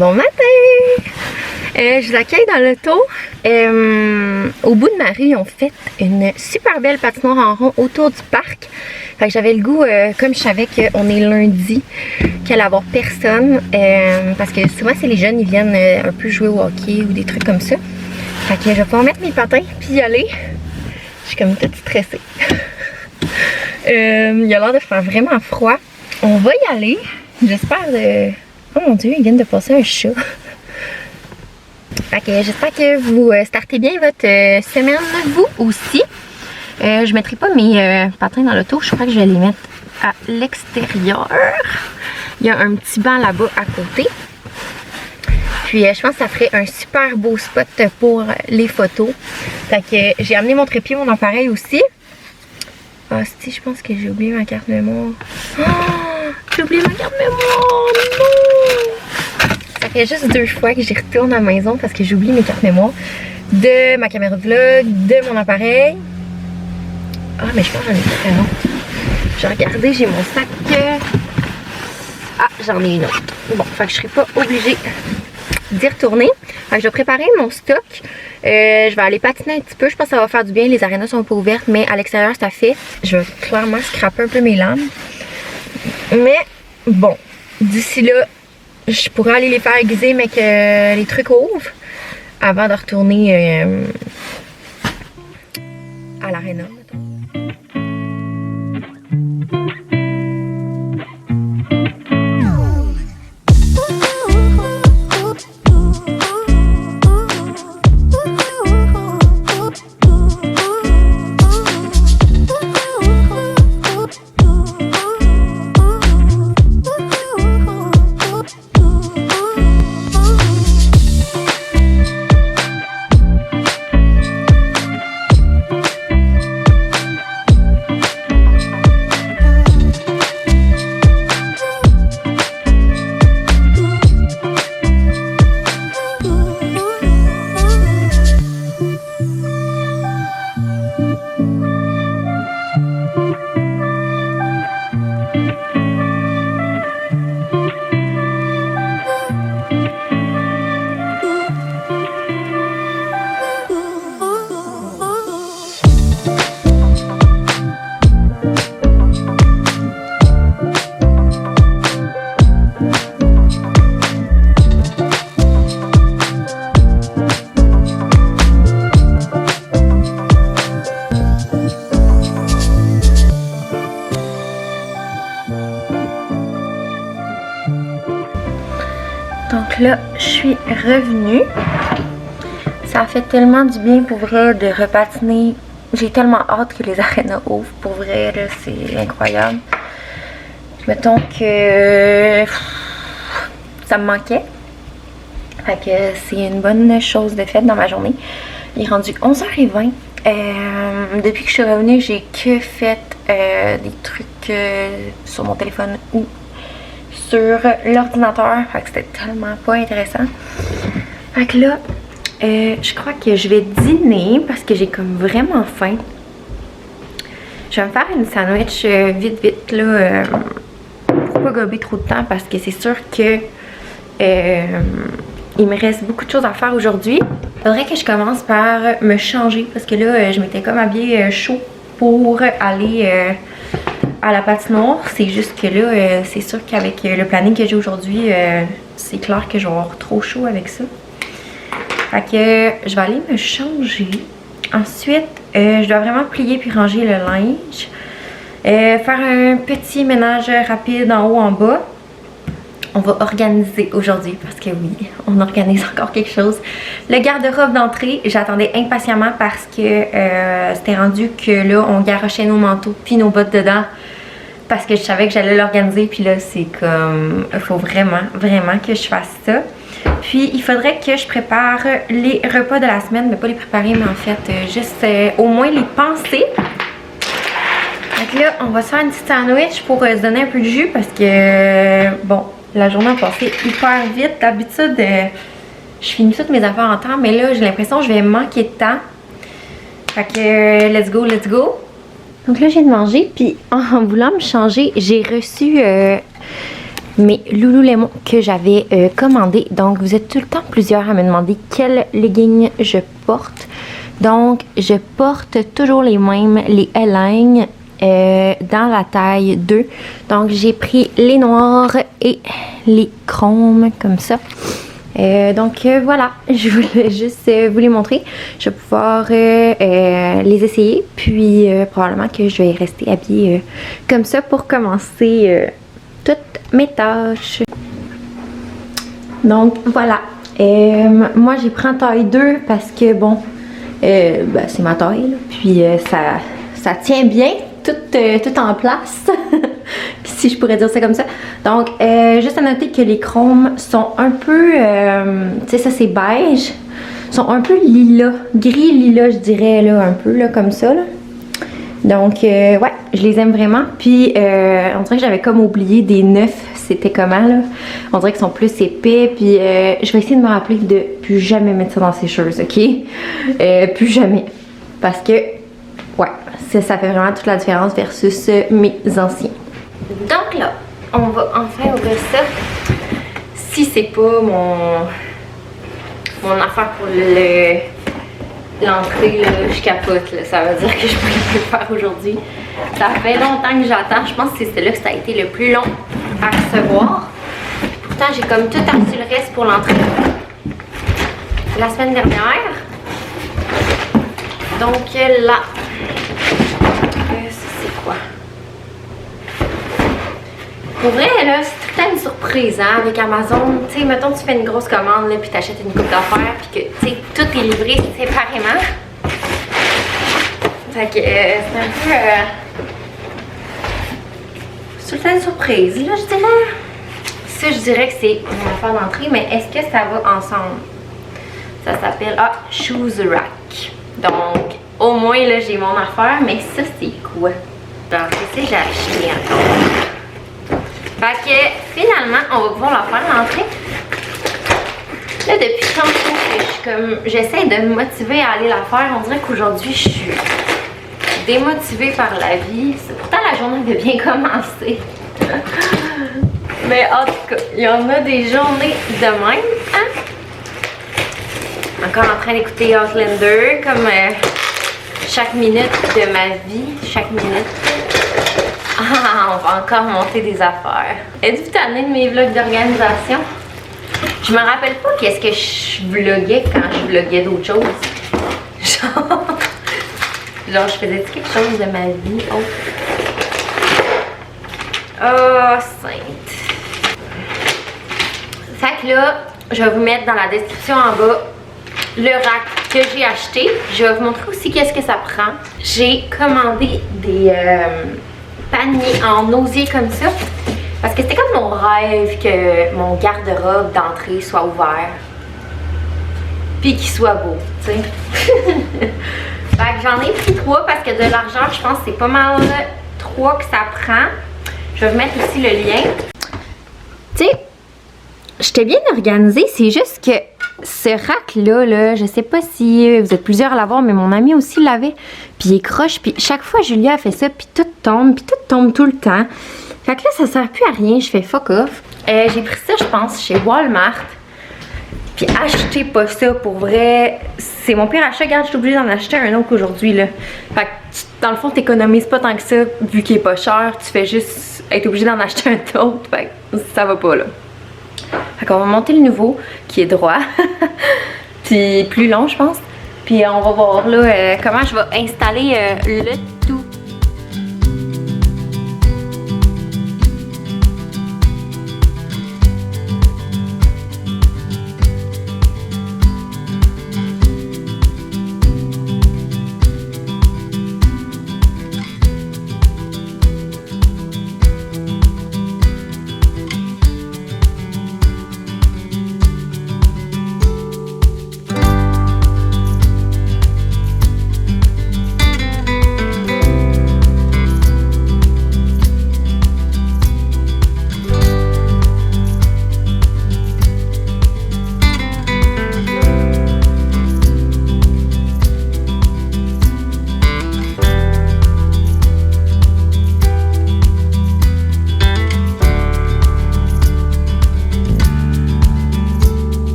Bon matin! Je vous accueille dans l'auto. Au bout de ma rue, ils ont fait une super belle patinoire en rond autour du parc. Fait que j'avais le goût, comme je savais qu'on est lundi, qu'il allait avoir personne. Parce que souvent, c'est les jeunes, ils viennent un peu jouer au hockey ou des trucs comme ça. Fait que je vais pouvoir mettre mes patins puis y aller. Je suis comme toute stressée. Il a l'air de faire vraiment froid. On va y aller. J'espère de... Oh mon Dieu, ils viennent de passer un chat. Fait que j'espère que vous startez bien votre semaine, vous aussi. Je mettrai pas mes patins dans l'auto. Je crois que je vais les mettre à l'extérieur. Il y a un petit banc là-bas à côté. Puis je pense que ça ferait un super beau spot pour les photos. Fait que j'ai amené mon trépied, mon appareil aussi. Ah si, je pense que j'ai oublié ma carte mémoire. Oh, j'ai oublié ma carte mémoire, non! Ça fait juste 2 fois que j'y retourne à la maison parce que j'oublie mes cartes mémoire de ma caméra de vlog, de mon appareil. Ah, mais je pense que j'en ai fait un autre. J'ai regardé, j'ai mon sac. Ah, j'en ai une autre. Bon, fait que je serai pas obligée d'y retourner. Fait que je vais préparer mon stock. Je vais aller patiner un petit peu. Je pense que ça va faire du bien. Les arénas sont pas ouvertes, mais à l'extérieur, ça fait. Je vais clairement scraper un peu mes lames. Mais bon, d'ici là, je pourrais aller les faire aiguiser, mais que les trucs ouvrent avant de retourner à l'aréna. Donc là, je suis revenue. Ça a fait tellement du bien pour vrai de repatiner. J'ai tellement hâte que les arénas ouvrent. Pour vrai, là, c'est incroyable. Mettons que ça me manquait. Fait que c'est une bonne chose de faite dans ma journée. Il est rendu 11h20. Depuis que je suis revenue, j'ai que fait des trucs sur mon téléphone ou sur l'ordinateur. Fait que c'était tellement pas intéressant. Fait que là, je crois que je vais dîner parce que j'ai comme vraiment faim. Je vais me faire une sandwich vite là. Pour pas gober trop de temps parce que c'est sûr que il me reste beaucoup de choses à faire aujourd'hui. Faudrait que je commence par me changer parce que là, je m'étais comme habillée chaud pour aller à la patinoire. C'est juste que là, c'est sûr qu'avec le planning que j'ai aujourd'hui, c'est clair que je vais avoir trop chaud avec ça. Fait que je vais aller me changer. Ensuite, je dois vraiment plier puis ranger le linge. Faire un petit ménage rapide en haut, en bas. On va organiser aujourd'hui parce que oui, on organise encore quelque chose. Le garde-robe d'entrée, j'attendais impatiemment parce que c'était rendu que là, on garochait nos manteaux puis nos bottes dedans parce que je savais que j'allais l'organiser. Puis là, c'est comme, il faut vraiment que je fasse ça. Puis, il faudrait que je prépare les repas de la semaine, mais pas les préparer, mais en fait, juste au moins les penser. Donc là, on va se faire une petite sandwich pour se donner un peu de jus parce que, bon, la journée a passé hyper vite. D'habitude, je finis toutes mes affaires en temps, mais là, j'ai l'impression que je vais manquer de temps. Fait que, let's go, let's go. Donc là, je viens de manger, puis en voulant me changer, j'ai reçu mes Lululemon que j'avais commandé. Donc, vous êtes tout le temps plusieurs à me demander quels leggings je porte. Donc, je porte toujours les mêmes, les L-line dans la taille 2. Donc, j'ai pris les noirs et les chromes comme ça. Donc voilà, je voulais juste vous les montrer. Je vais pouvoir les essayer. Puis probablement que je vais rester habillée comme ça pour commencer toutes mes tâches. Donc voilà. Moi j'ai pris en taille 2 parce que bon, ben, c'est ma taille. Là. Puis ça tient bien. Tout en place, si je pourrais dire ça comme ça. Donc, juste à noter que les chromes sont un peu, tu sais, ça c'est beige, sont un peu lilas, gris lilas je dirais, là, un peu, là, comme ça, là. Donc, ouais, je les aime vraiment. Puis, on dirait que j'avais comme oublié des neufs, c'était comment, là. On dirait qu'ils sont plus épais, puis je vais essayer de me rappeler de plus jamais mettre ça dans ces choses, ok? Plus jamais. Parce que, ouais, ça fait vraiment toute la différence versus mes anciens. Donc là, on va enfin ouvrir ça. Si c'est pas mon affaire pour l'entrée, je capote. Là. Ça veut dire que je peux le faire aujourd'hui. Ça fait longtemps que j'attends. Je pense que c'est celui-là que ça a été le plus long à recevoir. Pourtant, j'ai comme tout acheté le reste pour l'entrée la semaine dernière. Donc là, c'est quoi? Pour vrai, là, c'est tout le temps une surprise, hein, avec Amazon. Tu sais, mettons, tu fais une grosse commande, là, puis t'achètes une coupe d'affaires, puis que, tu sais, tout est livré séparément. Fait que, c'est un peu... c'est tout le temps une surprise, là, je dirais. Ça, je dirais que c'est une affaire d'entrée, mais est-ce que ça va ensemble? Ça s'appelle, Shoes Rack. Donc, au moins, là, j'ai mon affaire, mais ça, c'est quoi? Alors, qu'est-ce que j'ai acheté encore? Fait que, finalement, on va pouvoir la faire l'entrée. Là, depuis quand je suis comme... J'essaie de me motiver à aller la faire. On dirait qu'aujourd'hui, je suis démotivée par la vie. Pourtant, la journée avait bien commencé. Mais en tout cas, il y en a des journées de même, hein? Encore en train d'écouter Outlander, comme chaque minute de ma vie, chaque minute. Ah, on va encore monter des affaires. Êtes-vous tanné de mes vlogs d'organisation? Je me rappelle pas qu'est-ce que je vloguais quand je vloguais d'autres choses. Genre, je faisais quelque chose de ma vie autre. Oh, sainte. Fait que là, je vais vous mettre dans la description en bas le rack que j'ai acheté. Je vais vous montrer aussi qu'est-ce que ça prend. J'ai commandé des paniers en osier comme ça. Parce que c'était comme mon rêve que mon garde-robe d'entrée soit ouvert. Puis qu'il soit beau, tu sais. Fait que j'en ai pris 3 parce que de l'argent, je pense que c'est pas mal 3 que ça prend. Je vais vous mettre aussi le lien. Tu sais, j'étais bien organisée, c'est juste que ce rack-là, là, je sais pas si vous êtes plusieurs à l'avoir, mais mon ami aussi l'avait. Puis il est croche, puis chaque fois Julia a fait ça, puis tout tombe tout le temps. Fait que là, ça sert plus à rien, je fais fuck off. J'ai pris ça, je pense, chez Walmart. Puis achetez pas ça, pour vrai. C'est mon pire achat, regarde, je suis obligée d'en acheter un autre aujourd'hui, là. Fait que, dans le fond, t'économises pas tant que ça, vu qu'il est pas cher. Tu fais juste être obligée d'en acheter un autre. Fait que ça va pas, là. Fait qu'on va monter le nouveau, qui est droit. Puis plus long, je pense. Puis on va voir là comment je vais installer le tout.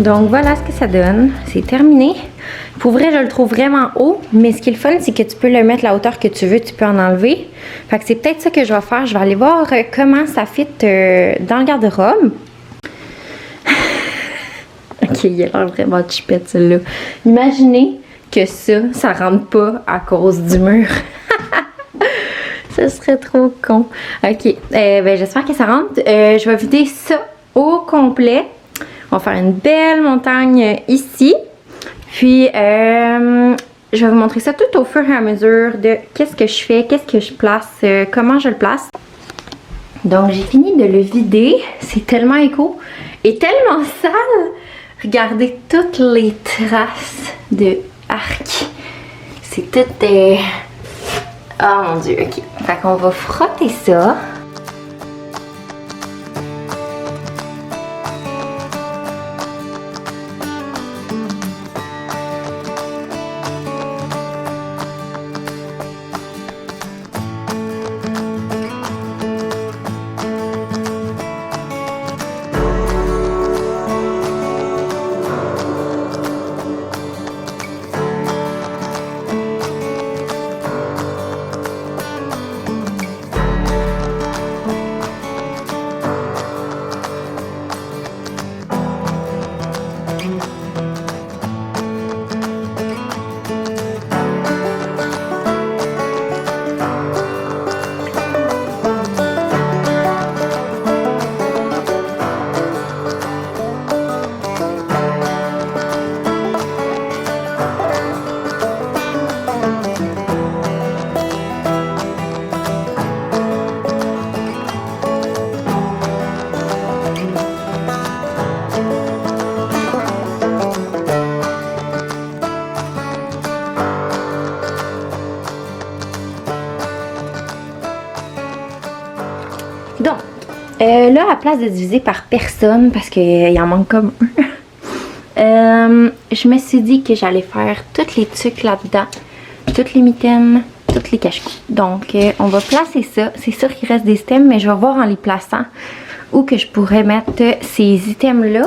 Donc voilà ce que ça donne. C'est terminé. Pour vrai, je le trouve vraiment haut. Mais ce qui est le fun, c'est que tu peux le mettre la hauteur que tu veux. Tu peux en enlever. Fait que c'est peut-être ça que je vais faire. Je vais aller voir comment ça fit dans le garde-robe. Ok, il a l'air vraiment chipette celui-là. Imaginez que ça rentre pas à cause du mur. Ça serait trop con. Ok, ben j'espère que ça rentre. Je vais vider ça au complet. On va faire une belle montagne ici. Puis, je vais vous montrer ça tout au fur et à mesure de qu'est-ce que je fais, qu'est-ce que je place, comment je le place. Donc, j'ai fini de le vider. C'est tellement éco et tellement sale. Regardez toutes les traces de arc. C'est tout... Oh mon Dieu, ok. Fait qu'on va frotter ça. Donc, là, à place de diviser par personne, parce qu'il en manque comme un, je me suis dit que j'allais faire toutes les tuques là-dedans, toutes les mitaines, toutes les cache-cou. Donc, on va placer ça. C'est sûr qu'il reste des items, mais je vais voir en les plaçant où que je pourrais mettre ces items-là.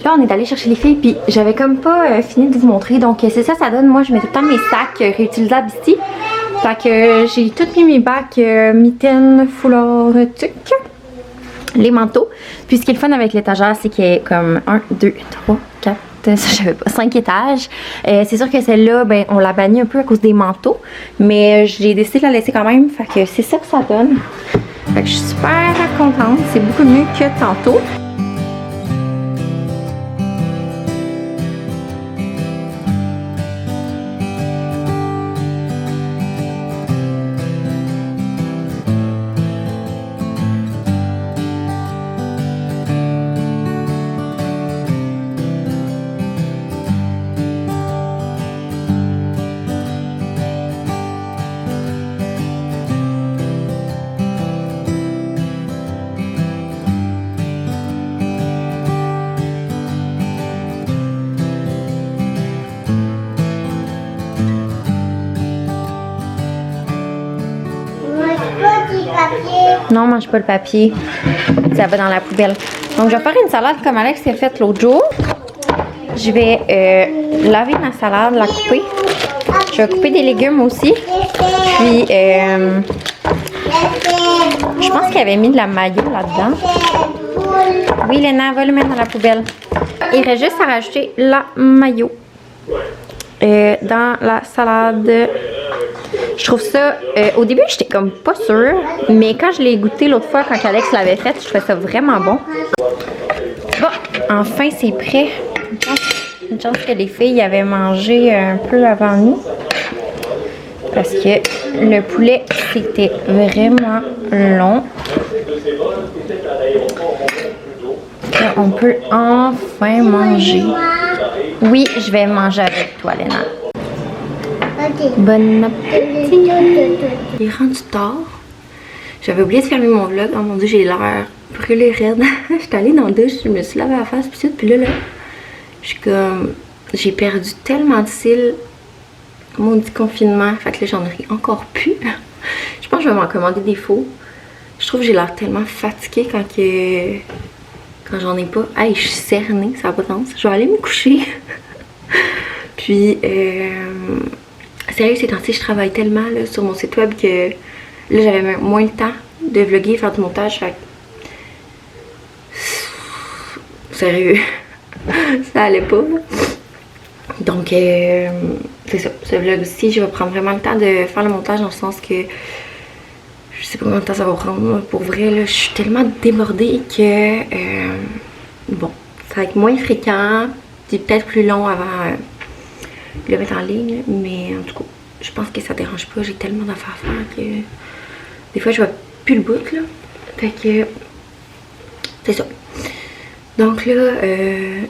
Là, on est allé chercher les filles, puis j'avais comme pas fini de vous montrer. Donc, c'est ça, ça donne. Moi, je mets tout le temps mes sacs réutilisables ici. Fait que j'ai tout mis mes bacs mitaines, foulards, tucs, les manteaux. Puis, ce qui est le fun avec l'étagère, c'est qu'il y a comme 1, 2, 3, 4, ça, je savais pas, 5 étages. C'est sûr que celle-là, ben, on l'a bannie un peu à cause des manteaux. Mais j'ai décidé de la laisser quand même. Fait que c'est ça que ça donne. Fait que je suis super contente. C'est beaucoup mieux que tantôt. Non, mange pas le papier. Ça va dans la poubelle. Donc, je vais faire une salade comme Alex a fait l'autre jour. Je vais laver ma salade, la couper. Je vais couper des légumes aussi. Puis, je pense qu'il avait mis de la mayo là-dedans. Oui, Léna, va le mettre dans la poubelle. Il reste juste à rajouter la mayo dans la salade. Je trouve ça, au début j'étais comme pas sûre, mais quand je l'ai goûté l'autre fois quand Alex l'avait fait, je trouvais ça vraiment bon. Bon, enfin c'est prêt. Une chance que les filles avaient mangé un peu avant nous. Parce que le poulet c'était vraiment long. Là, on peut enfin manger. Oui, je vais manger avec toi, Léna. Bon appétit! Il est rendu tard. J'avais oublié de fermer mon vlog. Oh mon dieu, j'ai l'air brûlée raide. J'étais allée dans la douche, je me suis lavé la face, puis là, Je suis comme, j'ai perdu tellement de cils, maudit confinement, fait que là j'en ai encore plus. Je pense que je vais m'en commander des faux. Je trouve que j'ai l'air tellement fatiguée quand j'en ai pas. Hey, je suis cernée, ça n'a pas de sens. Je vais aller me coucher. Puis, sérieux, ces temps-ci, je travaille tellement là, sur mon site web que là, j'avais moins le temps de vlogger, faire du montage. Fait que... Sérieux, ça allait pas. Donc, c'est ça. Ce vlog-ci, je vais prendre vraiment le temps de faire le montage dans le sens que je sais pas combien de temps ça va prendre. Pour vrai, là, je suis tellement débordée que bon, ça va être moins fréquent, puis peut-être plus long avant de le mettre en ligne. Mais en tout cas, je pense que ça dérange pas. J'ai tellement d'affaires à faire que des fois, je vois plus le bout, là. Fait que c'est ça. Donc là,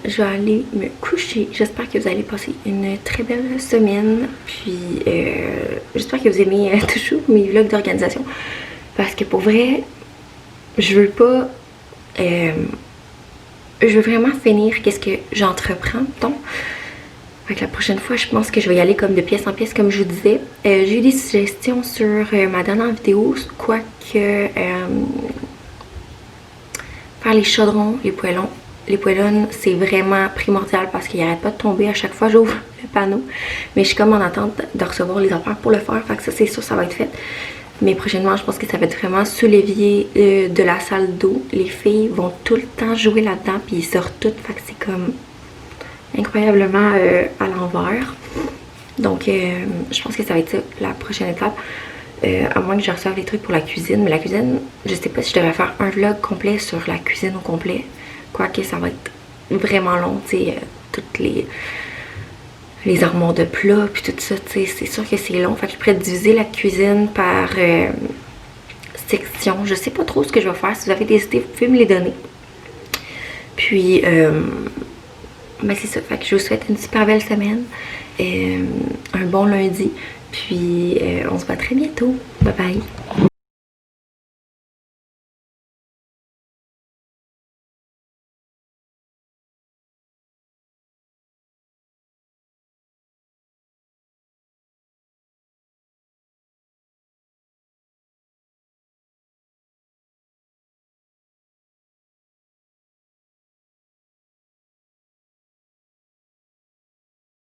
je vais aller me coucher. J'espère que vous allez passer une très belle semaine. Puis, j'espère que vous aimez toujours mes vlogs d'organisation. Parce que pour vrai, je veux pas... je veux vraiment finir qu'est-ce que j'entreprends, donc. Fait que la prochaine fois, je pense que je vais y aller comme de pièce en pièce, comme je vous disais. J'ai eu des suggestions sur ma dernière vidéo, quoique... faire les chaudrons, les poêlons. Les poêlons, c'est vraiment primordial parce qu'ils n'arrêtent pas de tomber à chaque fois que j'ouvre le panneau. Mais je suis comme en attente de recevoir les affaires pour le faire. Fait que ça, c'est sûr, ça va être fait. Mais prochainement, je pense que ça va être vraiment sous l'évier de la salle d'eau. Les filles vont tout le temps jouer là-dedans puis ils sortent toutes. Fait que c'est comme incroyablement à l'envers. Donc, je pense que ça va être ça, la prochaine étape. À moins que je reçoive les trucs pour la cuisine. Mais la cuisine, je sais pas si je devrais faire un vlog complet sur la cuisine au complet. Quoique ça va être vraiment long, tu sais, toutes les armoires de plats puis tout ça, tu sais, c'est sûr que c'est long. Fait que je pourrais diviser la cuisine par section. Je sais pas trop ce que je vais faire. Si vous avez des idées, vous pouvez me les donner. Puis, ben c'est ça. Fait que je vous souhaite une super belle semaine. Un bon lundi. Puis, on se voit très bientôt. Bye bye.